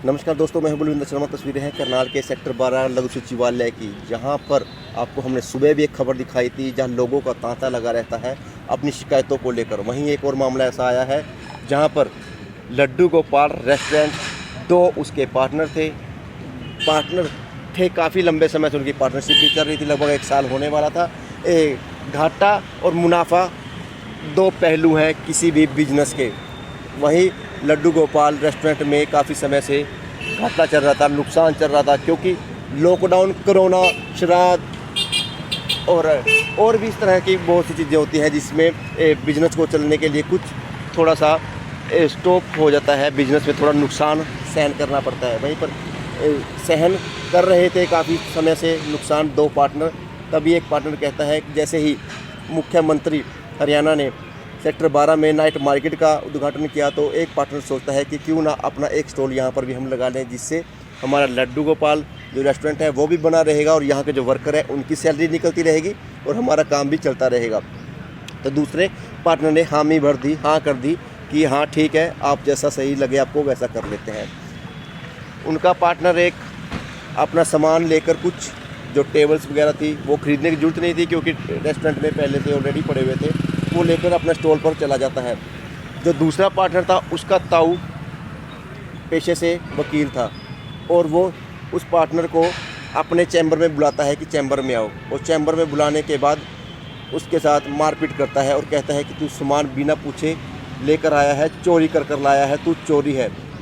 नमस्कार दोस्तों, मैं हूं बलविंदर शर्मा। तस्वीरें हैं करनाल के सेक्टर 12 लघु सचिवालय की, जहां पर आपको हमने सुबह भी एक खबर दिखाई थी जहां लोगों का तांता लगा रहता है अपनी शिकायतों को लेकर। वहीं एक और मामला ऐसा आया है जहां पर लड्डू गोपाल रेस्टोरेंट, दो उसके पार्टनर थे काफ़ी लंबे समय से उनकी पार्टनरशिप भी चल रही थी, लगभग 1 साल होने वाला था। घाटा और मुनाफा दो पहलू हैं किसी भी बिजनेस के। वहीं लड्डू गोपाल रेस्टोरेंट में काफ़ी समय से घाटा चल रहा था, नुकसान चल रहा था, क्योंकि लॉकडाउन, कोरोना, श्राद्ध और भी इस तरह की बहुत सी चीज़ें होती हैं जिसमें बिजनेस को चलने के लिए कुछ थोड़ा सा स्टॉप हो जाता है, बिजनेस में थोड़ा नुकसान सहन करना पड़ता है। वहीं पर सहन कर रहे थे काफ़ी समय से नुकसान दो पार्टनर। तभी एक पार्टनर कहता है कि जैसे ही मुख्यमंत्री हरियाणा ने सेक्टर 12 में नाइट मार्केट का उद्घाटन किया तो एक पार्टनर सोचता है कि क्यों ना अपना एक स्टॉल यहाँ पर भी हम लगा लें, जिससे हमारा लड्डू गोपाल जो रेस्टोरेंट है वो भी बना रहेगा और यहाँ के जो वर्कर है उनकी सैलरी निकलती रहेगी और हमारा काम भी चलता रहेगा। तो दूसरे पार्टनर ने हामी भर दी, हाँ कर दी कि हाँ ठीक है, आप जैसा सही लगे आपको वैसा कर लेते हैं। उनका पार्टनर एक अपना सामान लेकर, कुछ जो टेबल्स वगैरह थी वो ख़रीदने की ज़रूरत नहीं थी क्योंकि रेस्टोरेंट में पहले से ऑलरेडी पड़े हुए थे, वो लेकर अपने स्टॉल पर चला जाता है। जो दूसरा पार्टनर था उसका ताऊ पेशे से वकील था और वो उस पार्टनर को अपने चैम्बर में बुलाता है कि चैम्बर में आओ, और चैम्बर में बुलाने के बाद उसके साथ मारपीट करता है और कहता है कि तू सामान बिना पूछे लेकर आया है, चोरी कर लाया है, तू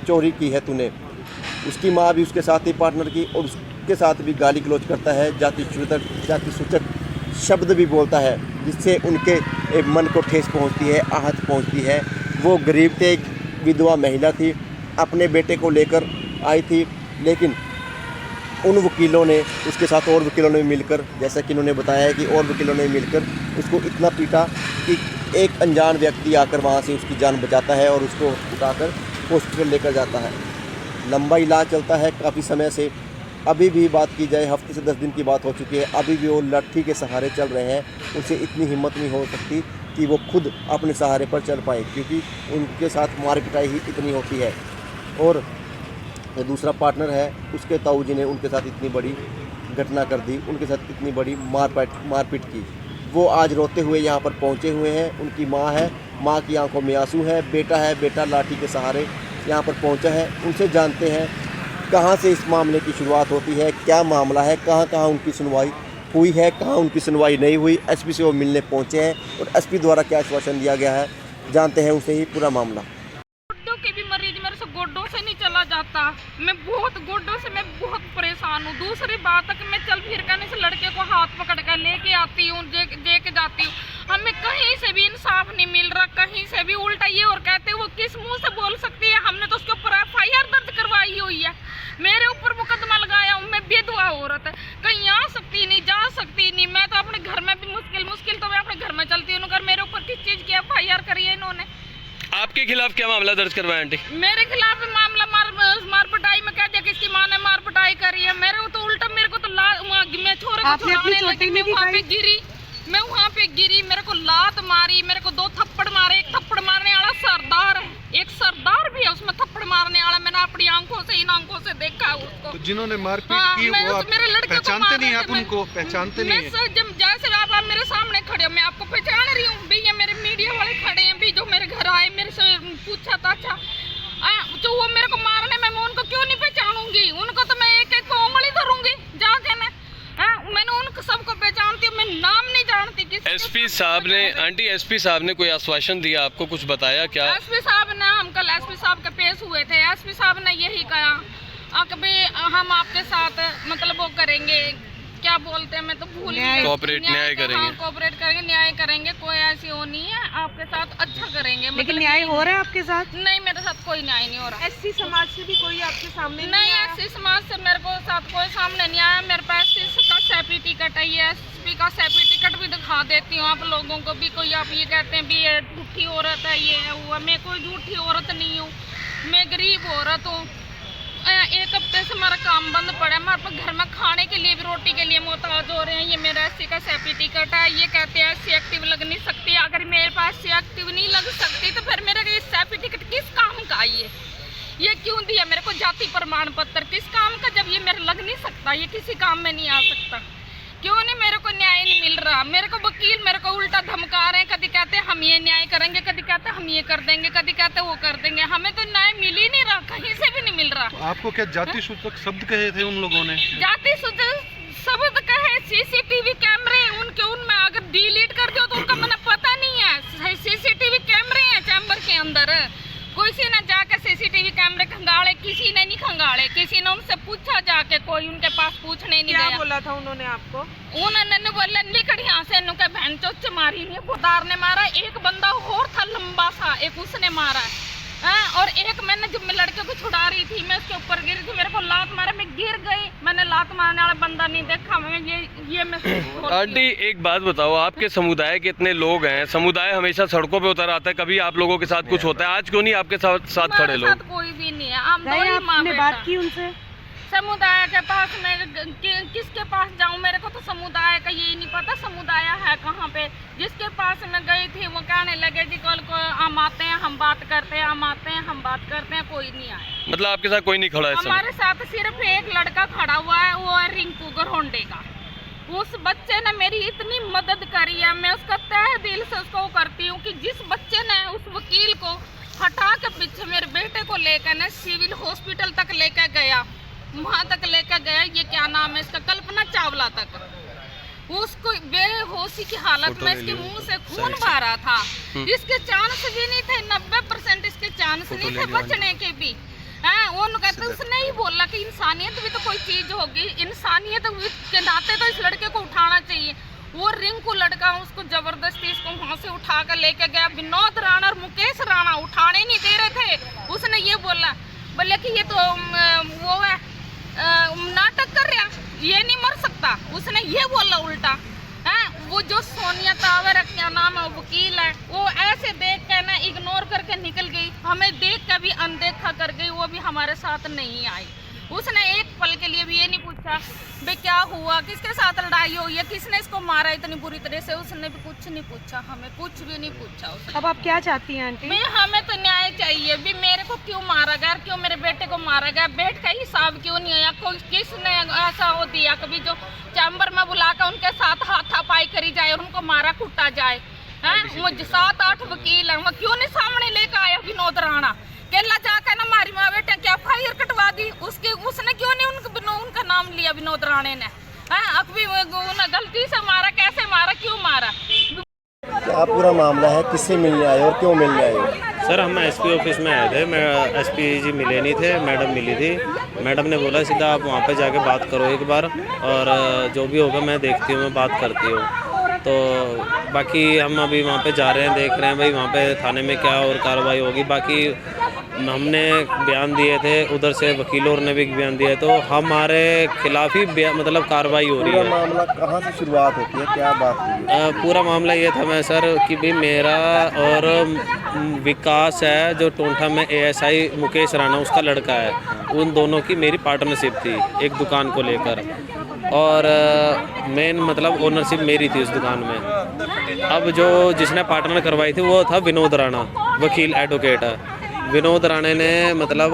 चोरी की है तूने। उसकी माँ भी उसके साथ ही पार्टनर की, और उसके साथ भी गाली गलौज करता है, जाति सूचक शब्द भी बोलता है, जिससे उनके मन को ठेस पहुंचती है, आहत पहुंचती है। वो गरीब थे, एक विधवा महिला थी, अपने बेटे को लेकर आई थी, लेकिन उन वकीलों ने, उसके साथ और वकीलों ने मिलकर, जैसा कि इन्होंने बताया है कि और वकीलों ने मिलकर उसको इतना पीटा कि एक अनजान व्यक्ति आकर वहाँ से उसकी जान बचाता है और उसको उठाकर हॉस्पिटल लेकर जाता है। लंबा इलाज चलता है काफ़ी समय से। अभी भी बात की जाए, हफ्ते से 10 दिन की बात हो चुकी है, अभी भी वो लाठी के सहारे चल रहे हैं। उनसे इतनी हिम्मत नहीं हो सकती कि वो खुद अपने सहारे पर चल पाए, क्योंकि उनके साथ मार पिटाई ही इतनी होती है। और दूसरा पार्टनर है, उसके ताऊ जी ने उनके साथ इतनी बड़ी घटना कर दी, उनके साथ इतनी बड़ी मारपीट की। वो आज रोते हुए यहाँ पर पहुँचे हुए हैं। उनकी माँ है, माँ की आंखों में आंसू है, बेटा लाठी के सहारे यहाँ पर पहुँचा है। उनसे जानते हैं कहाँ से इस मामले की शुरुआत होती है, क्या मामला है, कहाँ उनकी सुनवाई हुई है, कहाँ उनकी सुनवाई नहीं हुई। एसपी से वो मिलने पहुँचे हैं और एसपी द्वारा क्या आश्वासन दिया गया है, जानते हैं उनसे ही पूरा मामला। गोड्डों के भी मरीज मेरे से गोड्डों से नहीं चला जाता, मैं बहुत परेशान हूँ। दूसरी बात है कि मैं चल फिर करने से लड़के को हाथ पकड़ कर लेके आती हूँ, लेके जाती हूँ, हमें कहीं से भी इंसाफ नहीं मिल रहा, कहीं से भी। उल्टा ये और कहते हैं वो किस मुंह से बोल सकती है, हमने तो उसके ऊपर FIR दर्ज करवाई हुई है, मेरे ऊपर मुकदमा लगाया हूँ, मैं विधवा औरत है, कहीं आ सकती नहीं, जा सकती नहीं। मैं तो अपने घर में भी मुश्किल तो मैं अपने घर में चलती हूँ, अगर मेरे ऊपर किस चीज़ की FIR करी है इन्होंने। आपके खिलाफ क्या मामला दर्ज करवाया आंटी? मेरे खिलाफ मामला मार पिटाई में, कह दिया किसकी माँ ने मार पिटाई करी है। मेरे को तो उल्टा, मेरे को तो मैं छोरे को छुड़ाने लगी, मैं वहाँ पे गिरी, मेरे को लात मारी, मेरे को 2 थप्पड़ मारे। एक थप्पड़ मारने वाला सरदार है, एक सरदार भी है उसमें थप्पड़ मारने वाला, मैंने अपनी आंखों से, इन आंखों से देखा उसको। तो जिन्होंने मारपीट की वो आप पहचानते नहीं, आप उनको पहचानते नहीं हैं? जैसे आप मेरे सामने खड़े हो, मैं आपको पहचान रही हूँ भी, ये मेरे मीडिया वाले खड़े हैं भी, जो मेरे घर आए, मेरे से पूछा था। अच्छा तो वो मेरे को मारने में, मैं उनको क्यों नहीं पहचानूंगी? उनको तो मैं एक को उंगली धरूंगी जाके ना। मैंने उनको सबको पहचानती हूँ, मैं नाम नहीं जानती किसी। एसपी साहब ने, आंटी एसपी साहब ने कोई आश्वासन दिया आपको, कुछ बताया क्या? एसपी साहब ने, हम कल एसपी साहब के पेश हुए थे, एसपी साहब ने यही कहा कि भाई हम आपके साथ मतलब वो करेंगे, क्या बोलते हैं मैं तो भूल गई, कोऑपरेट, न्याय करेंगे। हाँ, कोऑपरेट करेंगे, न्याय करेंगे, कोई ऐसी वो नहीं है, आपके साथ अच्छा करेंगे। लेकिन मतलब न्याय हो रहा है आपके साथ? नहीं, मेरे साथ कोई न्याय नहीं हो रहा। SC समाज से भी कोई आपके सामने नहीं, SC समाज से मेरे को साथ कोई सामने नहीं आया। मेरे पास SC का सेपी टिकट है, ये SP का सेपी टिकट भी दिखा देती हूँ आप लोगों को भी। कोई आप ये कहते हैं भी ये झूठी औरत है, ये है वो है, मैं कोई झूठी औरत नहीं हूँ, मैं गरीब औरत हूँ। 1 हफ्ते से हमारा काम बंद पड़ा है, हमारे पास घर में खाने के लिए भी, रोटी के लिए मोहताज हो रहे हैं। ये मेरा SC का सेपी टिकट है, ये कहते हैं SC एक्टिव लग नहीं सकती। अगर मेरे पास SC एक्टिव नहीं लग सकती तो फिर मेरा ये सेपी टिकट किस काम का है? ये क्यों दिया मेरे को जाति प्रमाण पत्र? किस काम का, जब ये मेरे लग नहीं सकता, ये किसी काम में नहीं आ सकता? क्यों नहीं मेरे को न्याय नहीं मिल रहा? मेरे को वकील मेरे को उल्टा धमका रहे हैं, कभी कहते हैं हम ये न्याय करेंगे, कभी कहते हैं हम ये कर देंगे, कभी कहते हैं वो कर देंगे। हमें तो न्याय मिल ही नहीं रहा, कहीं से भी नहीं मिल रहा। तो आपको क्या जाति सूचक शब्द कहे थे उन लोगों ने? जाति सूचक शब्द कहे, सीसीटीवी कैमरे उनके, उनमें अगर डिलीट कर दो तो उनका मैंने पता नहीं है। सीसीटीवी कैमरे हैं चैम्बर के अंदर, किसी ने जाके सीसीटीवी कैमरे खंगाले, किसी ने नहीं खंगाले, किसी ने उनसे पूछा जाके, कोई उनके पास पूछने नहीं गया। क्या बोला था उन्होंने आपको? उन्होंने बोला निकल यहाँ से, नुके बहन चोच मारी नहीं, बुदार ने मारा, एक बंदा और था लंबा सा, एक उसने मारा है। और एक मैंने जब मैं लड़के को छुड़ा रही थी, मैं उसके ऊपर गिरी थी, मेरे को लात मारा, मैं गिर गई, मैंने लात मारने वाला बंदा नहीं देखा। मैं ये मैं आंटी एक बात बताओ, आपके समुदाय के इतने लोग हैं, समुदाय हमेशा सड़कों पे उतर आता है, कभी आप लोगों के साथ कुछ होता है, आज क्यों नहीं आपके साथ खड़े लोग? कोई भी नहीं है। हम दो ही माँ आपने बेटा। बात की उनसे? समुदाय के पास मैं किसके पास जाऊं? मेरे को तो समुदाय का यही नहीं पता समुदाय है कहाँ पे। जिसके पास मैं गई थी वो कहने लगे जी कल को हम आते हैं, हम बात करते हैं, हम आते हैं, हम बात करते हैं, कोई नहीं आया। मतलब आपके साथ कोई नहीं खड़ा है? हमारे साथ सिर्फ एक लड़का खड़ा हुआ है, वो है रिंकू गरहोंडे का। उस बच्चे ने मेरी इतनी मदद करी है, मैं उसका तहे दिल से उसको करती हूँ कि जिस बच्चे ने उस वकील को हटा के पीछे मेरे बेटे को लेकर ना सिविल हॉस्पिटल तक लेकर गया, वहाँ तक लेकर गया, ये क्या नाम है इसका, कल्पना चावला तक, उसको बेहोशी की हालत में इसके मुंह से खून बह रहा था। इसके चांस भी नहीं थे, 90% इसके चांस नहीं थे बचने के भी। कहते उसने ही बोला कि इंसानियत भी तो कोई चीज होगी, इंसानियत के नाते तो इस लड़के को उठाना चाहिए। वो रिंकू लड़का उसको जबरदस्ती इसको वहाँ से उठा कर लेके गया। विनोद राणा और मुकेश राणा उठाने नहीं दे रहे थे। उसने ये बोला कि ये तो वो है नाटक कर रहा, ये नहीं मर सकता, उसने ये बोला उल्टा। वो जो सोनिया तावर क्या नाम है वकील है, वो ऐसे देख के ना इग्नोर करके निकल गई, हमें देख के भी अनदेखा कर गई, वो भी हमारे साथ नहीं आई। उसने एक पल के लिए भी ये नहीं पूछा बे क्या हुआ, किसके साथ लड़ाई हुई है, किसने इसको मारा इतनी बुरी तरह से, उसने भी कुछ नहीं पूछा, हमें कुछ भी नहीं पूछा उसने। अब आप क्या चाहती हैं आंटी? हमें तो न्याय चाहिए भी, मेरे को क्यों मारा गया, क्यों मेरे बेटे को मारा गया, बेट का हिसाब क्यों नहीं आया, किसने ऐसा हो दिया कभी जो चैम्बर में बुलाकर उनके साथ हाथापाई करी जाए और उनको मारा कुटा जाए। मुझे 7-8 वकील हैं, वो क्यों नहीं सामने लेकर आया विनोद राणा? केला जाकर ना मारी माँ बेटे क्या FIR कटवा दी उसने क्यों नहीं उनका नाम लिया विनोद राणे ने? अभी गलती से मारा, कैसे मारा, क्यों मारा? क्या पूरा मामला है, किससे मिलने आए और क्यों मिलने आए? सर हम SP ऑफिस में आए थे, मैं SP जी मिले नहीं थे, मैडम मिली थी। मैडम ने बोला सीधा आप वहाँ पे जाके बात करो एक बार, और जो भी होगा मैं देखती हूँ, मैं बात करती हूँ। तो बाकी हम अभी वहाँ पे जा रहे हैं, देख रहे हैं भाई वहाँ पे थाने में क्या और कार्रवाई होगी। बाकी हमने बयान दिए थे, उधर से वकीलों ने भी बयान दिया, तो हमारे खिलाफ ही मतलब कार्रवाई हो रही है। पूरा मामला कहाँ से शुरुआत होती है, क्या बात हुई है? पूरा मामला ये था मैं सर कि भाई मेरा और विकास है जो टोंठा में ASI मुकेश राणा उसका लड़का है, उन दोनों की मेरी पार्टनरशिप थी एक दुकान को लेकर, और मेन मतलब ओनरशिप मेरी थी उस दुकान में। अब जो जिसने पार्टनर करवाई थी वो था विनोद राणा, वकील एडवोकेट है। विनोद राणे ने मतलब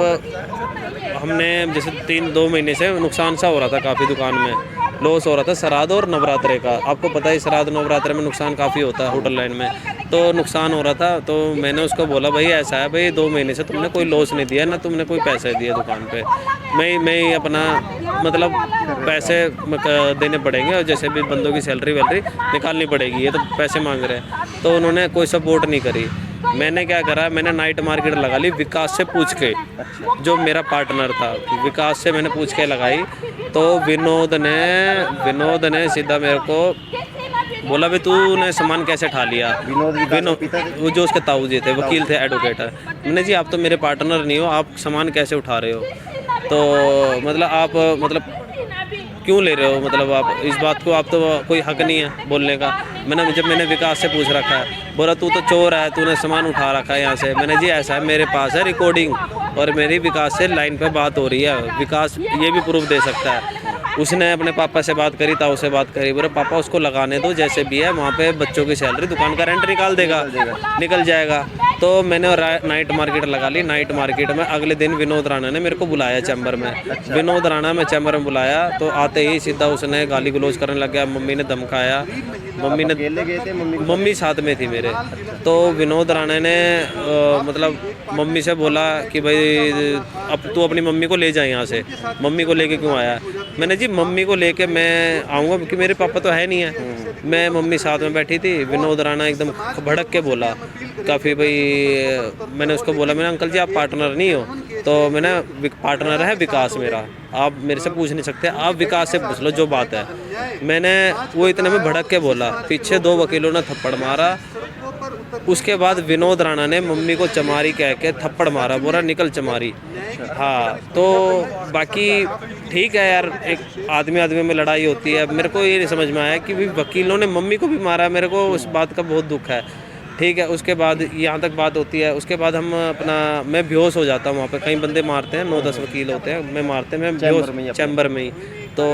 हमने जैसे 2 महीने से नुकसान सा हो रहा था, काफ़ी दुकान में लॉस हो रहा था, श्राद्ध और नवरात्रे का, आपको पता है श्राद्ध नवरात्रे में नुकसान काफ़ी होता है होटल लाइन में, तो नुकसान हो रहा था। तो मैंने उसको बोला भाई ऐसा है भाई 2 महीने से तुमने कोई लॉस नहीं दिया ना, तुमने कोई पैसे दिए दुकान पे, मैं अपना मतलब पैसे देने पड़ेंगे, और जैसे भी बंदों की सैलरी वैलरी निकालनी पड़ेगी, ये तो पैसे मांग रहे हैं। तो उन्होंने कोई सपोर्ट नहीं करी। मैंने क्या करा, मैंने नाइट मार्केट लगा ली विकास से पूछ के, जो मेरा पार्टनर था विकास से मैंने पूछ के लगाई। तो विनोद ने सीधा मेरे को बोला भाई तूने सामान कैसे उठा लिया। विनोद वो जो उसके ताऊ जी थे, वकील थे, एडवोकेट है। मैंने जी आप तो मेरे पार्टनर नहीं हो, आप सामान कैसे उठा रहे हो, तो मतलब आप मतलब क्यों ले रहे हो, मतलब आप इस बात को, आप तो कोई हक नहीं है बोलने का। मैंने विकास से पूछ रखा है, बोला तू तो चोर है, तूने सामान उठा रखा है यहाँ से। मैंने जी ऐसा है, मेरे पास है रिकॉर्डिंग और मेरी विकास से लाइन पे बात हो रही है, विकास ये भी प्रूफ दे सकता है। उसने अपने पापा से बात करी, ताऊ से बात करी, बोले पापा उसको लगाने दो, जैसे भी है वहाँ पे बच्चों की सैलरी, दुकान का रेंट निकल जाएगा। तो मैंने नाइट मार्केट लगा ली। नाइट मार्केट में अगले दिन विनोद राणा ने मेरे को बुलाया चैम्बर में। विनोद राणा में चैम्बर में बुलाया तो आते ही सीधा उसने गाली गलौज करने लग गया। मम्मी ने धमकाया, मम्मी साथ में थी मेरे। तो विनोद राणा ने मतलब मम्मी से बोला कि भाई अब तू अपनी मम्मी को ले जा यहाँ से। मम्मी को लेके क्यों आया? मैंने जी मम्मी को लेके मैं आऊँगा क्योंकि मेरे पापा तो है नहीं है। मैं मम्मी साथ में बैठी थी। विनोद राणा एकदम भड़क के बोला काफ़ी, भाई मैंने उसको बोला, मैंने अंकल जी आप पार्टनर नहीं हो? तो मैंने पार्टनर है विकास मेरा, आप मेरे से पूछ नहीं सकते, आप विकास से पूछ लो जो बात है। मैंने वो इतने में भड़क के बोला। पीछे 2 वकीलों ने थप्पड़ मारा। उसके बाद विनोद राणा ने मम्मी को चमारी कह के थप्पड़ मारा, बोला निकल चमारी। हाँ, तो बाकी ठीक है यार, एक आदमी में लड़ाई होती है। मेरे को ये नहीं समझ में आया कि भी वकीलों ने मम्मी को भी मारा, मेरे को उस बात का बहुत दुख है। ठीक है, उसके बाद यहाँ तक बात होती है। उसके बाद हम मैं बेहोश हो जाता हूँ वहाँ पे। कई बंदे मारते हैं, 9-10 वकील होते हैं, मैं बेहोश चैम्बर में ही। तो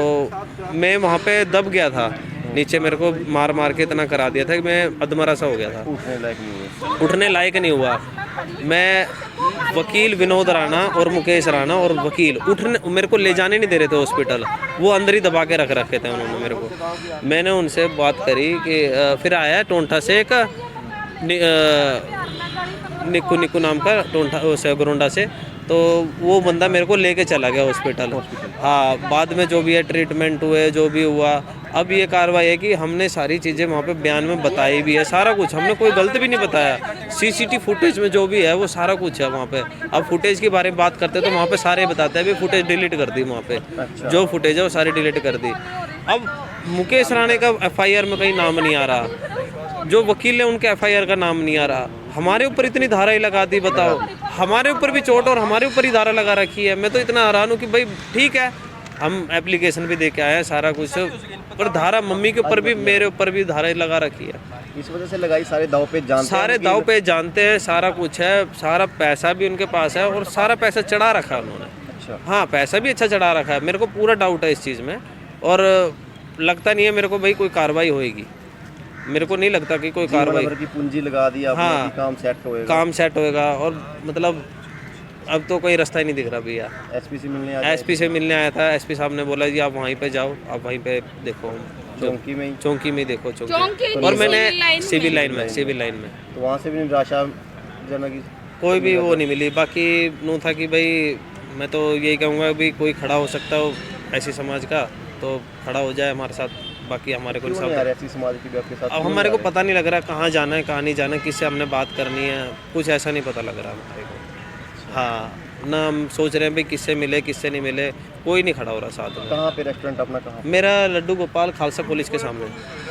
मैं वहाँ पे दब गया था नीचे, मेरे को मार के इतना करा दिया था कि मैं अधमरा सा हो गया था, उठने लायक नहीं हुआ। मैं वकील विनोद राणा और मुकेश राणा और वकील उठने मेरे को ले जाने नहीं दे रहे थे हॉस्पिटल, वो अंदर ही दबा के रखे थे उन्होंने मेरे को। मैंने उनसे बात करी कि फिर आया टोंठा से एक निक्कू नाम का, टोंठा से गोरोंडा से, तो वो बंदा मेरे को लेके चला गया हॉस्पिटल। हाँ, बाद में जो भी है ट्रीटमेंट हुए, जो भी हुआ। अब ये कार्रवाई है कि हमने सारी चीज़ें वहाँ पे बयान में बताई भी है, सारा कुछ, हमने कोई गलत भी नहीं बताया। सीसीटीवी फुटेज में जो भी है वो सारा कुछ है वहाँ पे। अब फुटेज के बारे में बात करते हैं तो वहाँ पे सारे बताते हैं, अभी फुटेज डिलीट कर दी वहाँ पे। जो फुटेज है वो सारी डिलीट कर दी। अब मुकेश राणे का FIR में कहीं नाम नहीं आ रहा, जो वकील है उनके FIR का नाम नहीं आ रहा। हमारे ऊपर इतनी धारा ही लगा दी, बताओ, हमारे ऊपर भी चोट और हमारे ऊपर ही धारा लगा रखी है। मैं तो इतना हैरान हूँ कि भाई ठीक है, हम एप्लीकेशन भी दे के आए हैं सारा कुछ, पर धारा मम्मी के ऊपर भी मेरे ऊपर भी धारा ही लगा रखी है। इस वजह से लगाई, सारे दाव पे जानते हैं, सारा कुछ है, सारा पैसा भी उनके पास है और सारा पैसा चढ़ा रखा है उन्होंने। अच्छा। हाँ, पैसा भी अच्छा चढ़ा रखा है। मेरे को पूरा डाउट है इस चीज़ में और लगता नहीं है मेरे को भाई कोई कार्रवाई होएगी। मेरे को नहीं लगता कि कोई कार्रवाई की पूंजी लगा दी आपने। हाँ, काम सेट होएगा और मतलब अब तो कोई रास्ता ही नहीं दिख रहा भैया। एसपी से मिलने आया था। एसपी साहब ने बोला जी आप वहीं पे जाओ, आप वहीं पे देखो, चौंकी में देखो, चौंकी। और मैंने सिविल लाइन में तो वहाँ से भी निराशाजनक कोई भी वो नहीं मिली। बाकी नू था कि भाई मैं तो यही कहूँगा भी कोई खड़ा हो सकता हो ऐसी समाज का तो खड़ा हो जाए हमारे साथ। बाकी हमारे को समाज की आपके साथ अब हमारे को पता नहीं लग रहा कहाँ जाना है कहाँ नहीं जाना है, किससे हमने बात करनी है, कुछ ऐसा नहीं पता लग रहा हमारे को। हाँ, ना हम सोच रहे हैं भाई किससे मिले किससे नहीं मिले, कोई नहीं खड़ा हो रहा साथ में। कहाँ पे रेस्टोरेंट अपना कहाँ? मेरा लड्डू गोपाल खालसा कॉलेज के सामने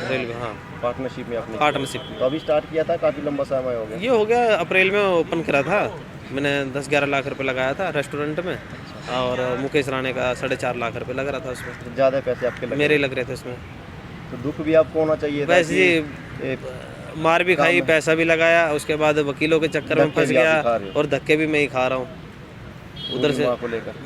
रेलवे। हाँ, पार्टनरशिप में आपने? पार्टनरशिप। तो अभी स्टार्ट किया था, काफ़ी लंबा समय हो गया? ये हो गया अप्रैल में ओपन करा था मैंने। 10-11 लाख रुपए लगाया था रेस्टोरेंट में और मुकेश राणे का 4.5 लाख रुपए लग रहा था उसमें। ज़्यादा पैसे आपके लगे? मेरे लग रहे थे उसमें। तो दुख भी आपको होना चाहिए। वैसे जी मार भी खाई, पैसा भी लगाया, उसके बाद वकीलों के चक्कर में फंस गया और धक्के भी मैं ही खा रहा हूँ उधर से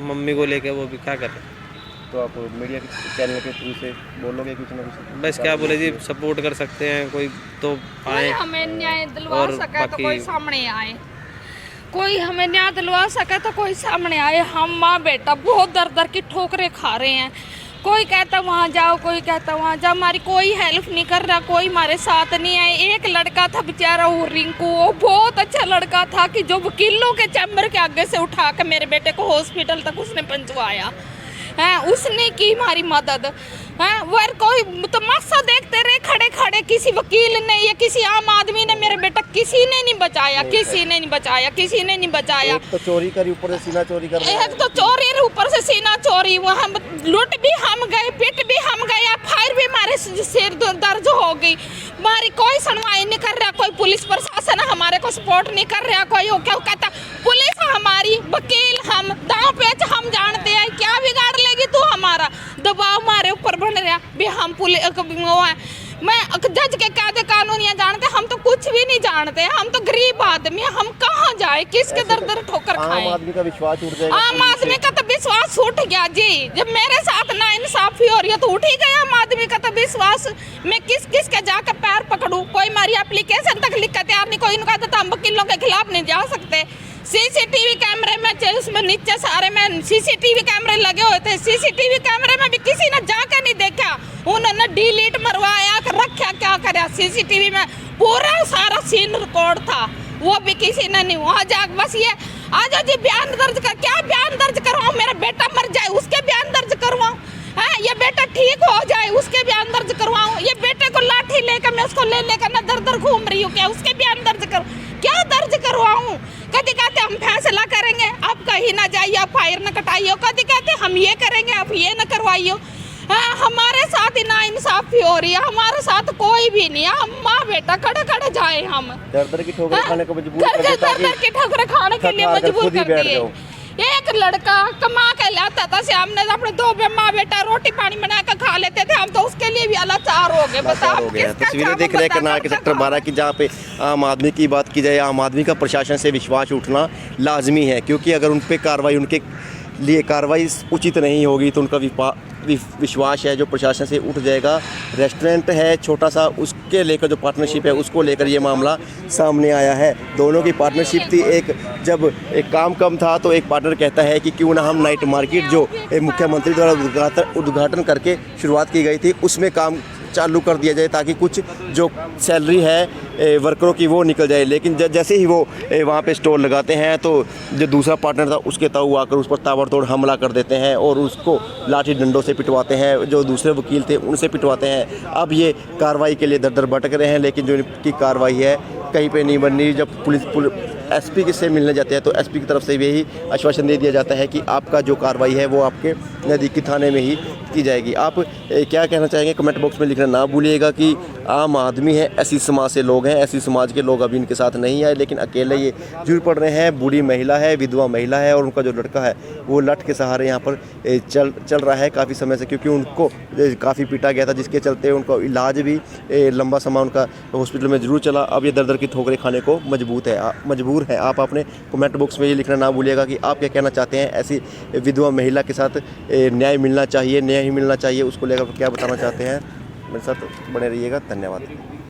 मम्मी को लेकर। वो भी क्या कर रहे। तो आप मीडिया के चैनल के थ्रू से बोलोगे कुछ ना कुछ? बस क्या बोले जी, सपोर्ट कर सकते हैं, कोई तो आए, हमें न्याय दिलवा सके तो कोई सामने आए, कोई हमें न्याय दिलवा सके तो कोई सामने आए। हम माँ बेटा बहुत दर की ठोकरें खा रहे हैं। कोई कहता वहाँ जाओ, कोई कहता वहाँ जाओ, हमारी कोई हेल्प नहीं कर रहा, कोई हमारे साथ नहीं आए। एक लड़का था बेचारा वो रिंकू, वो बहुत अच्छा लड़का था कि जो वकीलों के चैम्बर के आगे से उठा के मेरे बेटे को हॉस्पिटल तक उसने पहुँचवाया है, उसने की हमारी मदद है। वर कोई तमाशा देखते रहे खड़े खड़े, किसी वकील ने या किसी आम आदमी ने मेरे बेटा किसी ने नहीं बचाया, किसी ने नहीं बचाया। एक तो चोरी करी, ऊपर से सीना चोरी कर, एक तो चोरी ऊपर से सीना चोरी, वहाँ लूट भी हम गए, पिट भी हम गए, फायर भी हमारे सिर दर्द हो गई। हमारी कोई सुनवाई नहीं कर रहा, कोई पुलिस प्रशासन हमारे को सपोर्ट नहीं कर रहा। कोई वो क्या कहता पुलिस हमारी, वकील हम, दांव पेच हम जानते हैं, क्या बिगाड़ लेगी तू हमारा। दबाव हमारे ऊपर बन रहा भी हम पुलिस वो है। मैं जज के कायदे कानून या जानते, हम तो कुछ कुछ भी नहीं जानते, हम तो गरीब आदमी हैं, हम कहाँ जाए, किसके दर दर ठोकर आम खाएं। आदमी का विश्वास उठ जाएगा। आम आदमी का तो विश्वास उठ गया जी, जब मेरे साथ ना इंसाफी हो रही है तो उठ ही गया आम आदमी का तो विश्वास। मैं किस किस के जाकर पैर पकड़ूं, कोई हमारी एप्लीकेशन तक लिख कर तैयार नहीं, कोई इनका तो हम वकीलों के खिलाफ नहीं जा सकते। सीसीटीवी कैमरे में उसमें नीचे सारे में सीसीटीवी कैमरे लगे हुए थे, सीसीटीवी कैमरे में भी किसी ने जाकर नहीं देखा, उन्होंने डिलीट मरवाया कर रखा, क्या करे। सीसीटीवी में पूरा सारा सीन रिकॉर्ड था, वो भी किसी ने नहीं वहाँ जा, बस ये आज जी बयान दर्ज कर, क्या बयान दर्ज करवाऊँ, मेरा बेटा मर जाए उसके बयान दर्ज करवाऊँ, है ये बेटा ठीक हो जाए उसके बयान दर्ज करवाऊँ, ये बेटे को लाठी लेकर मैं उसको ले लेकर ना दर दर घूम रही हूँ, क्या उसके बयान दर्ज करूँ, क्या दर्ज करवाऊँ। कभी कहते हम फैसला करेंगे, आप कहीं ना जाइए, आप फायर न कटाइए, कभी कहते हम ये करेंगे, आप ये न करवाइए। हमारे साथ ही ना इंसाफी हो रही है, हमारे साथ कोई भी नहीं है, हम माँ बेटा खड़े खड़े जाए, हम दर की ठोकर खाने को मजबूर कर दर देता दर की ठोकर खाने के लिए थक हार कर मजबूर खुद ही कर बैठ दिए। जाओ। एक लड़का कमा के लाता था, हमने अपने दो माँ बेटा रोटी पानी बना कर खा लेते थे, हम तो उसके लिए भी लाचार हो गए। बताओ हो गया। तस्वीरें देख रहे हैं करनाल के सेक्टर 12 की, जहाँ पे आम आदमी की बात की जाए, आम आदमी का प्रशासन से विश्वास उठना लाजमी है, क्योंकि अगर उन पर कार्रवाई, उनके लिए कार्रवाई उचित नहीं होगी तो उनका विश्वास है जो प्रशासन से उठ जाएगा। रेस्टोरेंट है छोटा सा, उसके लेकर जो पार्टनरशिप है उसको लेकर ये मामला सामने आया है। दोनों की पार्टनरशिप थी, जब एक काम कम था तो एक पार्टनर कहता है कि क्यों ना हम नाइट मार्केट जो मुख्यमंत्री द्वारा उद्घाटन करके शुरुआत की गई थी उसमें काम चालू कर दिया जाए, ताकि कुछ जो सैलरी है वर्करों की वो निकल जाए। लेकिन जैसे ही वो वहाँ पे स्टॉल लगाते हैं तो जो दूसरा पार्टनर था उसके ताऊ आकर उस पर ताबड़तोड़ हमला कर देते हैं और उसको लाठी डंडों से पिटवाते हैं, जो दूसरे वकील थे उनसे पिटवाते हैं। अब ये कार्रवाई के लिए दर दर भटक रहे हैं, लेकिन जो इनकी कार्रवाई है कहीं पे नहीं बन रही। जब पुलिस एसपी से मिलने जाते हैं तो एसपी की तरफ से यही आश्वासन दे दिया जाता है कि आपका जो कार्रवाई है वो आपके नज़दीकी थाने में ही की जाएगी। आप क्या कहना चाहेंगे कमेंट बॉक्स में लिखना ना भूलिएगा कि आम आदमी है, ऐसी समाज से लोग हैं, ऐसी समाज के लोग अभी इनके साथ नहीं आए, लेकिन अकेले ये जुड़ पड़ रहे हैं। बूढ़ी महिला है, विधवा महिला है और उनका जो लड़का है वो लठ के सहारे यहाँ पर चल रहा है काफ़ी समय से, क्योंकि उनको काफ़ी पीटा गया था, जिसके चलते उनका इलाज भी लंबा समय उनका हॉस्पिटल में ज़रूर चला। अब ये दर दर की ठोकरें खाने को मजबूर है। आप अपने कमेंट बॉक्स में ये लिखना ना भूलिएगा कि आप क्या कहना चाहते हैं। ऐसी विधवा महिला के साथ न्याय मिलना चाहिए, न्याय ही मिलना चाहिए, उसको लेकर क्या बताना चाहते हैं। मेरे साथ बने रहिएगा। धन्यवाद।